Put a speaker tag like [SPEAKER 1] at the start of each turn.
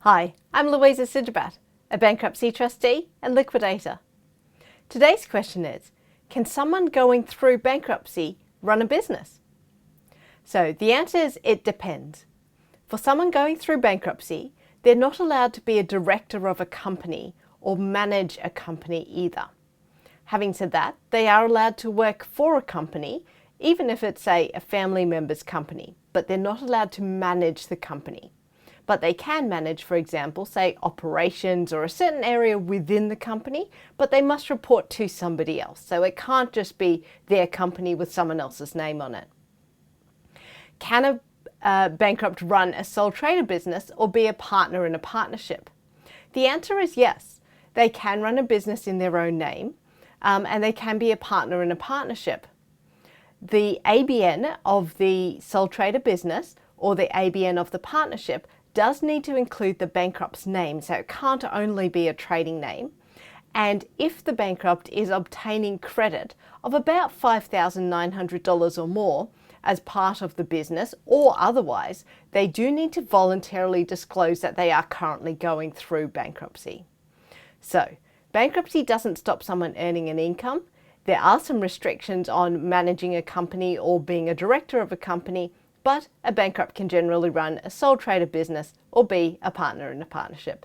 [SPEAKER 1] Hi, I'm Louisa Sijabat, a bankruptcy trustee and liquidator. Today's question is, can someone going through bankruptcy run a business? So the answer is it depends. For someone going through bankruptcy, they're not allowed to be a director of a company or manage a company either. Having said that, they are allowed to work for a company, even if it's, say, a family member's company, but they're not allowed to manage the company. But they can manage, for example, say operations or a certain area within the company, but they must report to somebody else. So it can't just be their company with someone else's name on it. Can a bankrupt run a sole trader business or be a partner in a partnership? The answer is yes. They can run a business in their own name and they can be a partner in a partnership. The ABN of the sole trader business or the ABN of the partnership does need to include the bankrupt's name, so it can't only be a trading name. And if the bankrupt is obtaining credit of about $5,900 or more as part of the business or otherwise, they do need to voluntarily disclose that they are currently going through bankruptcy. So, bankruptcy doesn't stop someone earning an income. There are some restrictions on managing a company or being a director of a company, but a bankrupt can generally run a sole trader business or be a partner in a partnership.